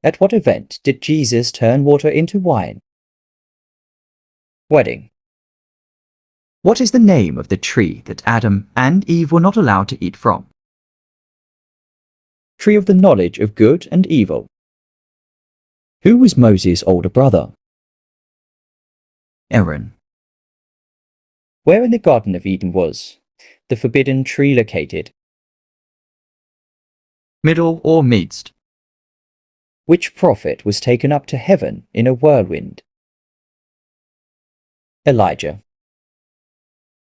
At what event did Jesus turn water into wine? Wedding. What is the name of the tree that Adam and Eve were not allowed to eat from? Tree of the knowledge of good and evil. Who was Moses' older brother? Aaron. Where in the Garden of Eden was the forbidden tree located? Middle or midst? Which prophet was taken up to heaven in a whirlwind? Elijah.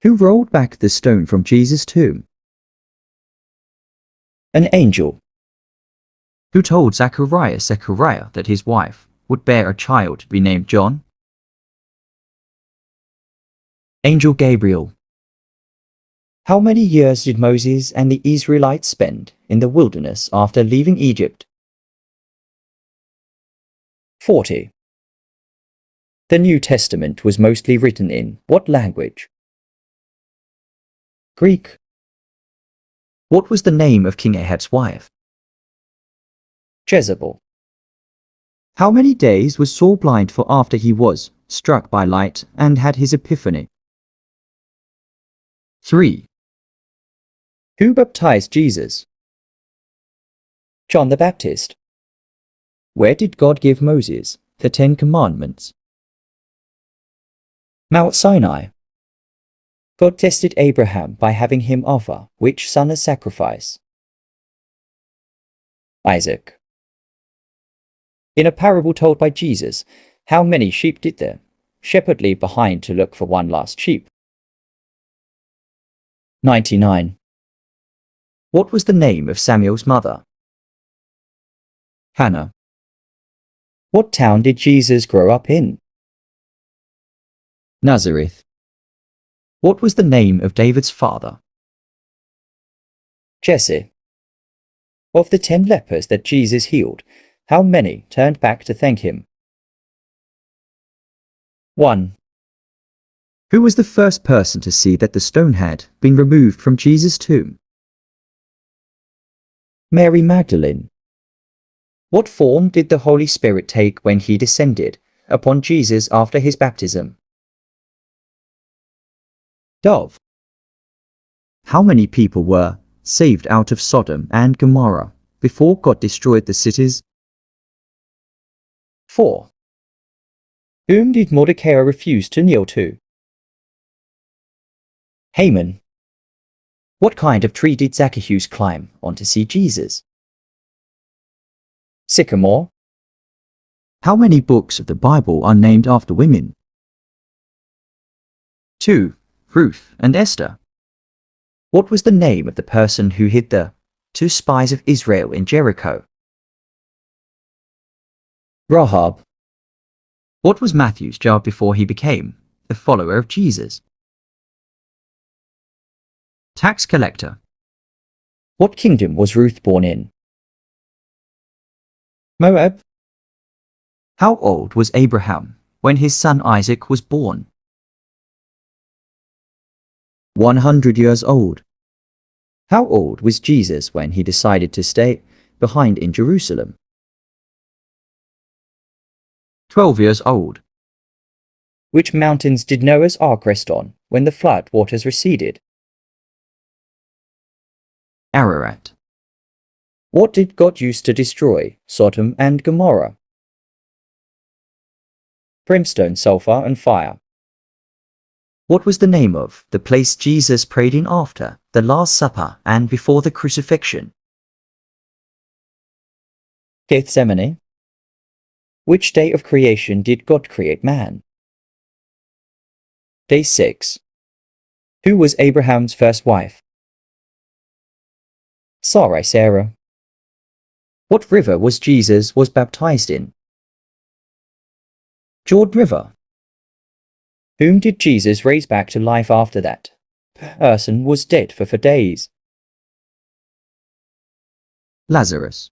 Who rolled back the stone from Jesus' tomb? An angel. Who told Zechariah that his wife would bear a child to be named John? Angel Gabriel. How many years did Moses and the Israelites spend in the wilderness after leaving Egypt? 40. The New Testament was mostly written in what language? Greek. What was the name of King Ahab's wife? Jezebel. How many days was Saul blind for after he was struck by light and had his epiphany? 3. Who baptized Jesus? John the Baptist. Where did God give Moses the 10 Commandments? Mount Sinai. God tested Abraham by having him offer which son as sacrifice? Isaac. In a parable told by Jesus, how many sheep did the shepherd leave behind to look for one last sheep? 99. What was the name of Samuel's mother? Hannah. What town did Jesus grow up in? Nazareth. What was the name of David's father? Jesse. Of the 10 lepers that Jesus healed, how many turned back to thank him? 1. Who was the first person to see that the stone had been removed from Jesus' tomb? Mary Magdalene. What form did the Holy Spirit take when he descended upon Jesus after his baptism? Dove. How many people were saved out of Sodom and Gomorrah before God destroyed the cities? 4. Whom did Mordecai refuse to kneel to? Haman. What kind of tree did Zacchaeus climb on to see Jesus? Sycamore. How many books of the Bible are named after women? 2. Ruth and Esther. What was the name of the person who hid the 2 spies of Israel in Jericho? Rahab. What was Matthew's job before he became a follower of Jesus? Tax collector. What kingdom was Ruth born in? Moab. How old was Abraham when his son Isaac was born? 100 years old. How old was Jesus when he decided to stay behind in Jerusalem? 12 years old. Which mountains did Noah's ark rest on when the flood waters receded? Ararat. What did God use to destroy Sodom and Gomorrah? Brimstone, sulfur, and fire. What was the name of the place Jesus prayed in after the Last Supper and before the crucifixion? Gethsemane. Which day of creation did God create man? Day 6. Who was Abraham's first wife? Sarah. What river was Jesus baptized in? Jordan River. Whom did Jesus raise back to life after that person was dead for 4 days? Lazarus.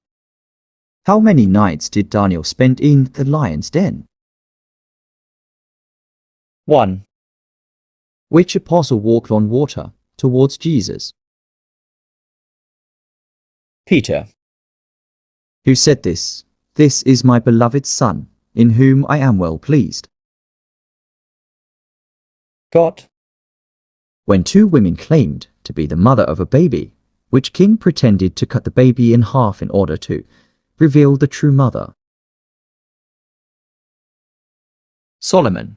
How many nights did Daniel spend in the lion's den? 1. Which apostle walked on water towards Jesus? Peter. Who said this "This is my beloved Son, in whom I am well pleased." God. When two women claimed to be the mother of a baby, which king pretended to cut the baby in half in order to reveal the true mother? Solomon.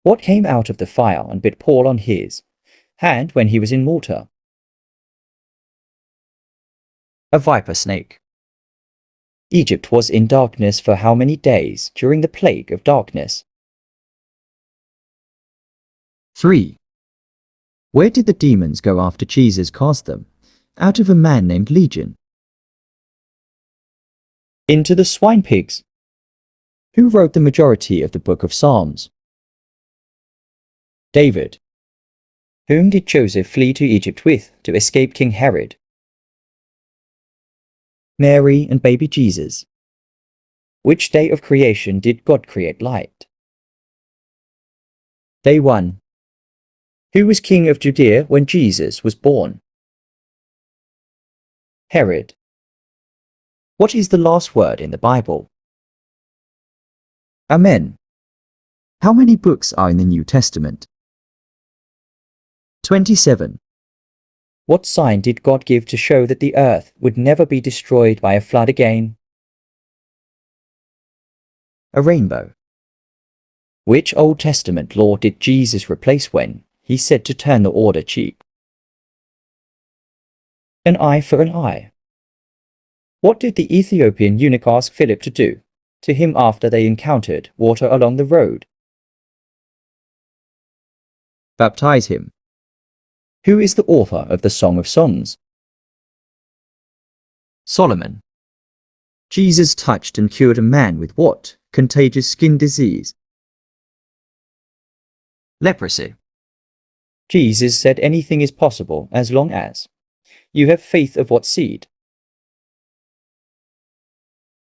What came out of the fire and bit Paul on his hand when he was in Malta? A viper snake. Egypt was in darkness for how many days during the plague of darkness? 3. Where did the demons go after Jesus cast them? Out of a man named Legion. Into the swine pigs. Who wrote the majority of the book of Psalms? David. Whom did Joseph flee to Egypt with to escape King Herod? Mary and baby Jesus. Which day of creation did God create light? Day 1. Who was king of Judea when Jesus was born? Herod. What is the last word in the Bible? Amen. How many books are in the New Testament? 27. What sign did God give to show that the earth would never be destroyed by a flood again? A rainbow. Which Old Testament law did Jesus replace when he said to turn the other cheek? An eye for an eye. What did the Ethiopian eunuch ask Philip to do to him after they encountered water along the road? Baptize him. Who is the author of the Song of Songs? Solomon. Jesus touched and cured a man with what contagious skin disease? Leprosy. Jesus said anything is possible as long as you have faith of what seed?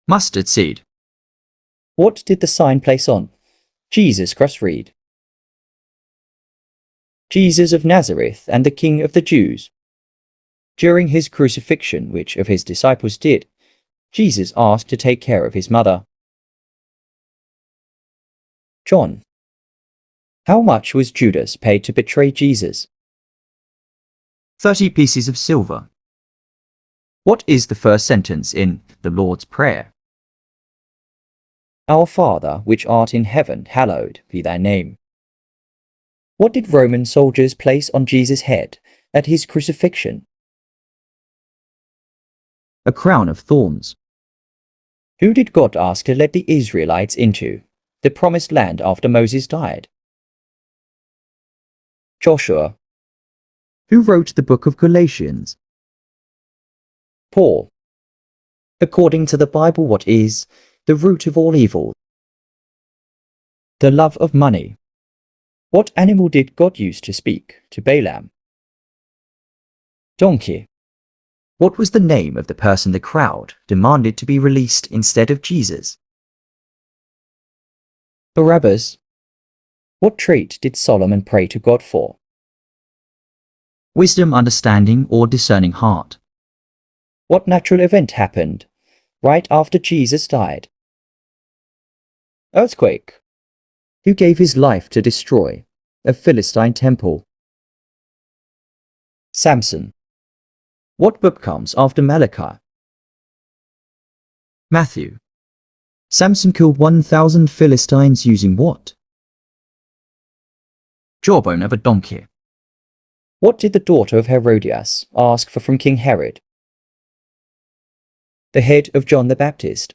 Mustard seed. What did the sign place on Jesus' cross read? Jesus of Nazareth and the King of the Jews. During his crucifixion, which of his disciples did Jesus ask to take care of his mother? John. How much was Judas paid to betray Jesus? 30 pieces of silver. What is the first sentence in the Lord's Prayer? Our Father, which art in heaven, hallowed be thy name. What did Roman soldiers place on Jesus' head at his crucifixion? A crown of thorns. Who did God ask to let the Israelites into the promised land after Moses died? Joshua. Who wrote the book of Galatians? Paul. According to the Bible, what is the root of all evil? The love of money. What animal did God use to speak to Balaam? Donkey. What was the name of the person the crowd demanded to be released instead of Jesus? Barabbas. What trait did Solomon pray to God for? Wisdom, understanding, or discerning heart. What natural event happened right after Jesus died? Earthquake. Who gave his life to destroy a Philistine temple? Samson. What book comes after Malachi? Matthew. Samson killed 1,000 Philistines using what? Jawbone of a donkey. What did the daughter of Herodias ask for from King Herod? The head of John the Baptist.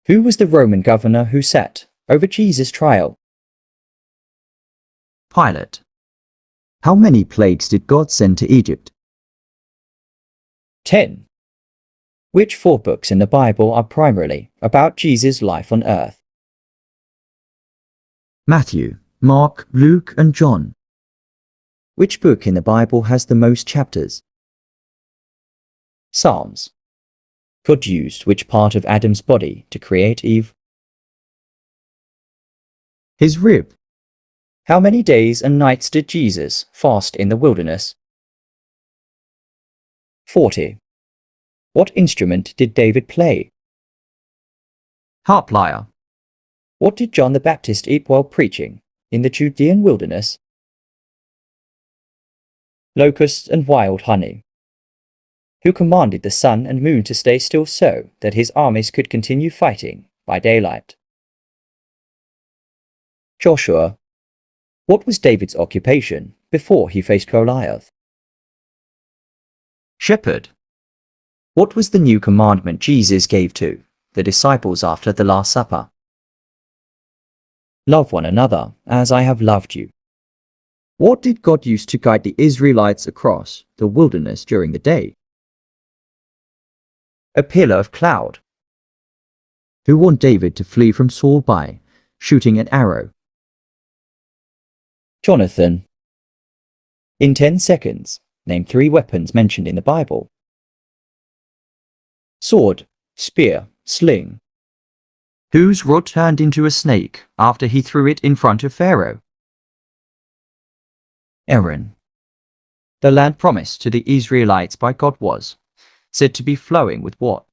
Who was the Roman governor who sat over Jesus' trial? Pilate. How many plagues did God send to Egypt? 10. Which 4 books in the Bible are primarily about Jesus' life on earth? Matthew, Mark, Luke, and John. Which book in the Bible has the most chapters? Psalms. God used which part of Adam's body to create Eve? His rib. How many days and nights did Jesus fast in the wilderness? 40. What instrument did David play? Harp lyre. What did John the Baptist eat while preaching in the Judean wilderness? Locusts and wild honey. Who commanded the sun and moon to stay still so that his armies could continue fighting by daylight? Joshua. What was David's occupation before he faced Goliath? Shepherd. What was the new commandment Jesus gave to the disciples after the Last Supper? Love one another as I have loved you. What did God use to guide the Israelites across the wilderness during the day? A pillar of cloud. Who warned David to flee from Saul by shooting an arrow? Jonathan. In 10 seconds, name 3 weapons mentioned in the Bible. Sword, spear, sling. Whose rod turned into a snake after he threw it in front of Pharaoh? Aaron. The land promised to the Israelites by God was said to be flowing with what?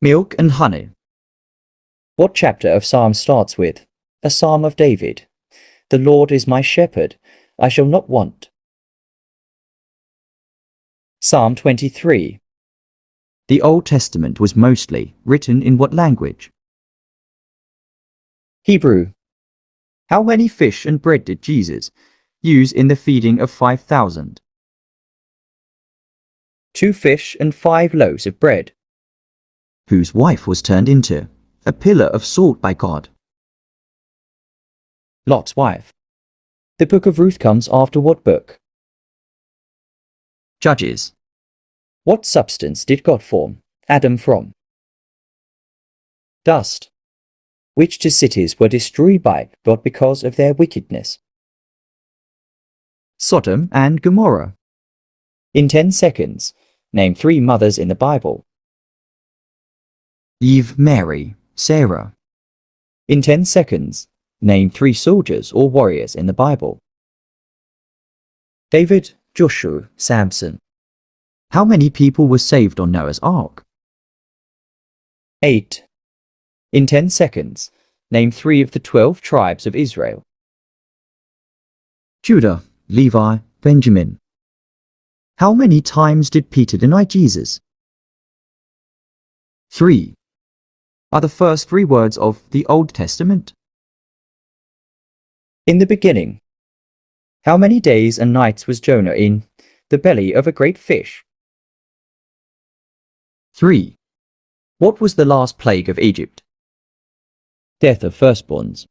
Milk and honey. What chapter of Psalm starts with a Psalm of David? The Lord is my shepherd, I shall not want. Psalm 23. The Old Testament was mostly written in what language? Hebrew. How many fish and bread did Jesus use in the feeding of 5,000? 2 fish and 5 loaves of bread. Whose wife was turned into a pillar of salt by God? Lot's wife. The book of Ruth comes after what book? Judges. What substance did God form Adam from? Dust. Which 2 cities were destroyed by God because of their wickedness? Sodom and Gomorrah. In 10 seconds, name 3 mothers in the Bible. Eve, Mary, Sarah. In 10 seconds, name 3 soldiers or warriors in the Bible. David, Joshua, Samson. How many people were saved on Noah's Ark? 8. In 10 seconds, name 3 of the 12 tribes of Israel. Judah, Levi, Benjamin. How many times did Peter deny Jesus? 3. Are the first 3 words of the Old Testament? In the beginning. How many days and nights was Jonah in the belly of a great fish? 3. What was the last plague of Egypt? Death of firstborns.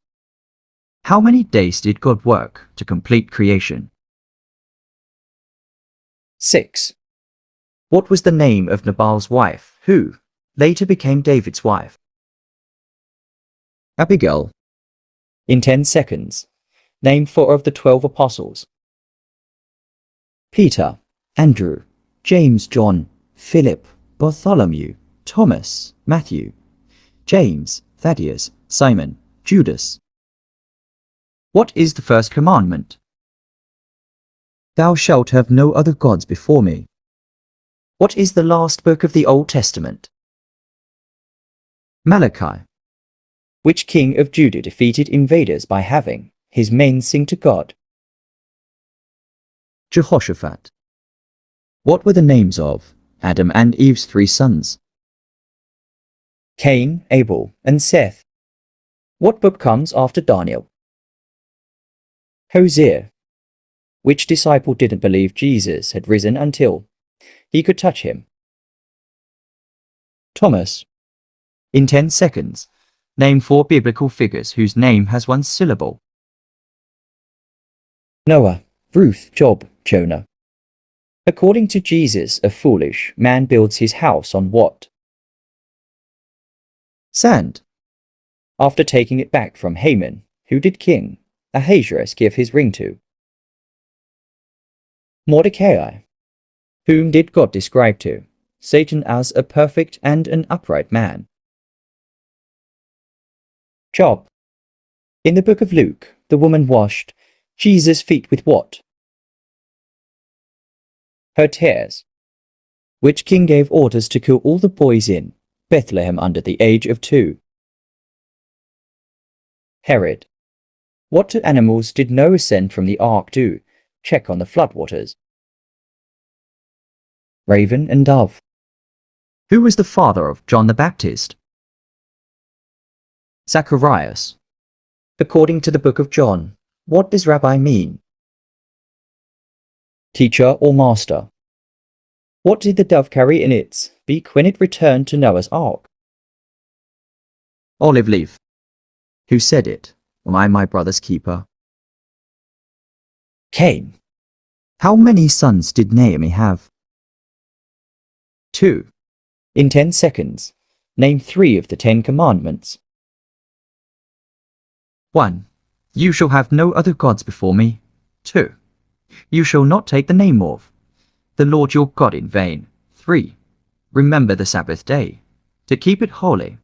How many days did God work to complete creation? 6. What was the name of Nabal's wife, who later became David's wife? Abigail. In 10 seconds, name 4 of the 12 apostles. Peter, Andrew, James, John, Philip, Bartholomew, Thomas, Matthew, James, Thaddeus, Simon, Judas. What is the first commandment? Thou shalt have no other gods before me. What is the last book of the Old Testament? Malachi. Which king of Judah defeated invaders by having his men sing to God? Jehoshaphat. What were the names of Adam and Eve's 3 sons? Cain, Abel, and Seth. What book comes after Daniel? Hosea. Which disciple didn't believe Jesus had risen until he could touch him? Thomas. In 10 seconds, name 4 biblical figures whose name has 1 syllable. Noah, Ruth, Job, Jonah. According to Jesus, a foolish man builds his house on what? Sand. After taking it back from Haman, who did King Ahasuerus give his ring to? Mordecai. Whom did God describe to Satan as a perfect and an upright man? Job. In the book of Luke, the woman washed Jesus' feet with what? Her tears. Which king gave orders to kill all the boys in Bethlehem under the age of 2. Herod. What two animals did Noah send from the ark do? Check on the floodwaters. Raven and dove. Who was the father of John the Baptist? Zacharias. According to the book of John, what does rabbi mean? Teacher or master. What did the dove carry in its beak when it returned to Noah's ark? Olive leaf. Who said it? Am I my brother's keeper? Cain. How many sons did Naomi have? 2. In 10 seconds, name 3 of the 10 commandments. 1. You shall have no other gods before me. 2. You shall not take the name of the Lord your God in vain. 3. Remember the Sabbath day, to keep it holy.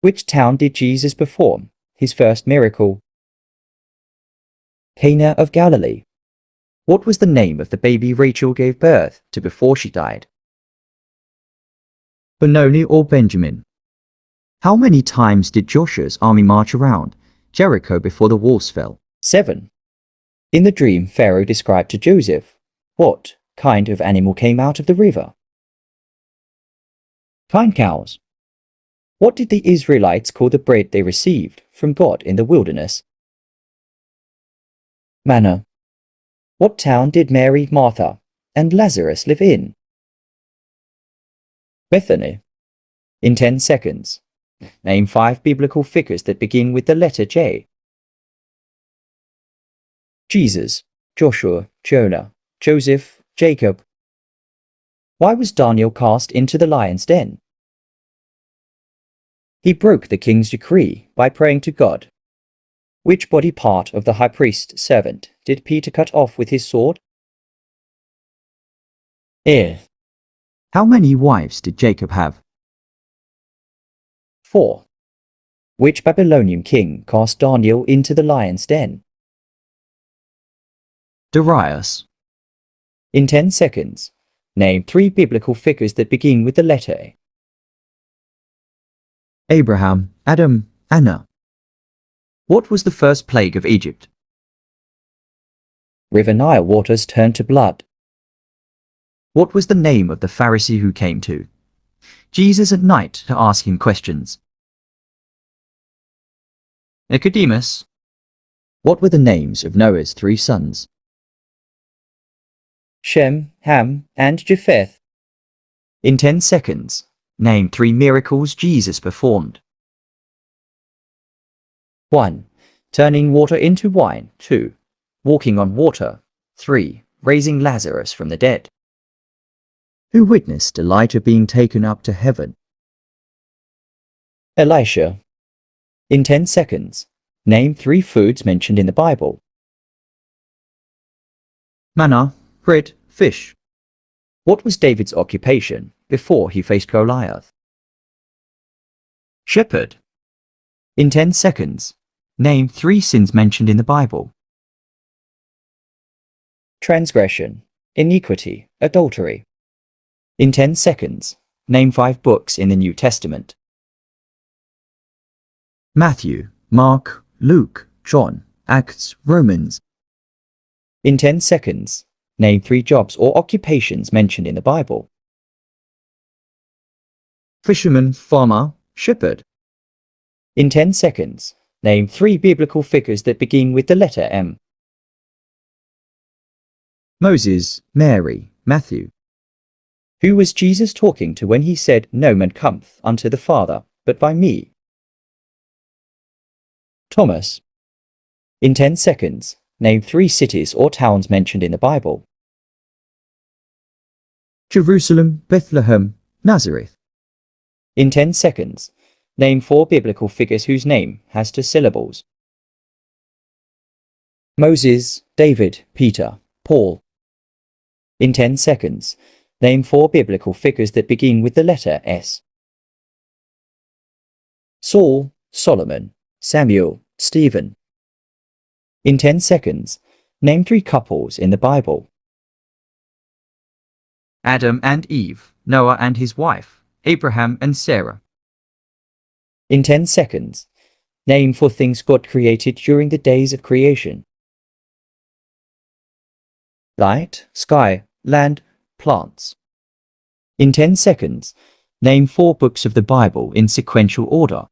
Which town did Jesus perform his first miracle? Cana of Galilee. What was the name of the baby Rachel gave birth to before she died? Benoni or Benjamin. How many times did Joshua's army march around Jericho before the walls fell? 7. In the dream Pharaoh described to Joseph, what kind of animal came out of the river? Kine cows. What did the Israelites call the bread they received from God in the wilderness? Manna. What town did Mary, Martha, and Lazarus live in? Bethany. In 10 seconds, name 5 biblical figures that begin with the letter J. Jesus, Joshua, Jonah, Joseph, Jacob. Why was Daniel cast into the lion's den? He broke the king's decree by praying to God. Which body part of the high priest's servant did Peter cut off with his sword? Ear. How many wives did Jacob have? 4. Which Babylonian king cast Daniel into the lion's den? Darius. In 10 seconds, name 3 biblical figures that begin with the letter A. Abraham, Adam, Anna. What was the first plague of Egypt? River Nile waters turned to blood. What was the name of the Pharisee who came to Jesus at night to ask him questions? Nicodemus. What were the names of Noah's 3 sons? Shem, Ham, and Japheth. In 10 seconds, name 3 miracles Jesus performed. 1. Turning water into wine. 2. Walking on water. 3. Raising Lazarus from the dead. Who witnessed Elijah being taken up to heaven? Elisha. In 10 seconds, name 3 foods mentioned in the Bible. Manna, bread, fish. What was David's occupation before he faced Goliath? Shepherd. In 10 seconds, name 3 sins mentioned in the Bible. Transgression, iniquity, adultery. In 10 seconds, name 5 books in the New Testament. Matthew, Mark, Luke, John, Acts, Romans. In 10 seconds, name 3 jobs or occupations mentioned in the Bible. Fisherman, farmer, shepherd. In 10 seconds, name 3 biblical figures that begin with the letter M. Moses, Mary, Matthew. Who was Jesus talking to when he said, "No man cometh unto the Father, but by me"? Thomas. In 10 seconds, name 3 cities or towns mentioned in the Bible. Jerusalem, Bethlehem, Nazareth. In 10 seconds, name 4 biblical figures whose name has 2 syllables. Moses, David, Peter, Paul. In 10 seconds, name 4 biblical figures that begin with the letter S. Saul, Solomon, Samuel, Stephen. In 10 seconds, name 3 couples in the Bible. Adam and Eve, Noah and his wife, Abraham and Sarah. In 10 seconds, name 4 things God created during the days of creation. Light, sky, land, plants. In 10 seconds, name 4 books of the Bible in sequential order.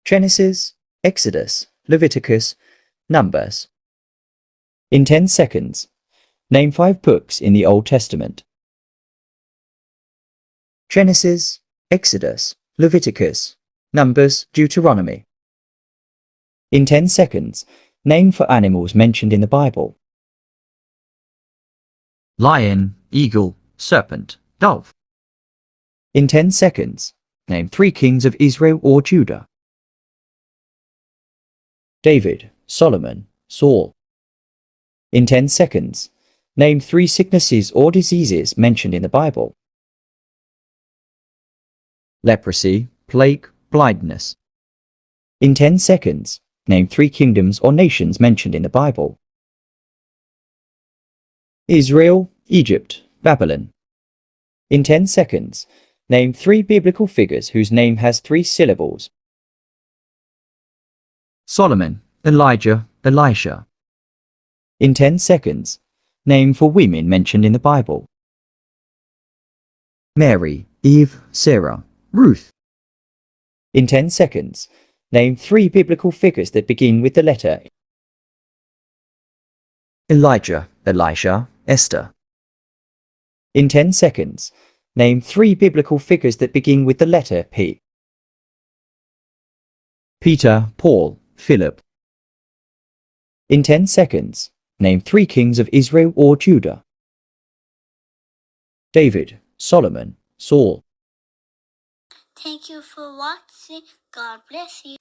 Genesis, Exodus, Leviticus, Numbers. In 10 seconds, name 5 books in the Old Testament. Genesis, Exodus, Leviticus, Numbers, Deuteronomy. In 10 seconds, name 4 animals mentioned in the Bible. Lion, eagle, serpent, dove. In 10 seconds, name 3 kings of Israel or Judah. David, Solomon, Saul. In 10 seconds, name 3 sicknesses or diseases mentioned in the Bible. Leprosy, plague, blindness. In 10 seconds, name 3 kingdoms or nations mentioned in the Bible. Israel, Egypt, Babylon. In 10 seconds, name 3 biblical figures whose name has 3 syllables. Solomon, Elijah, Elisha. In 10 seconds, name 4 women mentioned in the Bible. Mary, Eve, Sarah, Ruth. In 10 seconds, name 3 biblical figures that begin with the letter Elijah, Elisha, Esther. In 10 seconds, name 3 biblical figures that begin with the letter P. Peter, Paul, Philip. In 10 seconds, name 3 kings of Israel or Judah. David, Solomon, Saul. Thank you for watching. God bless you.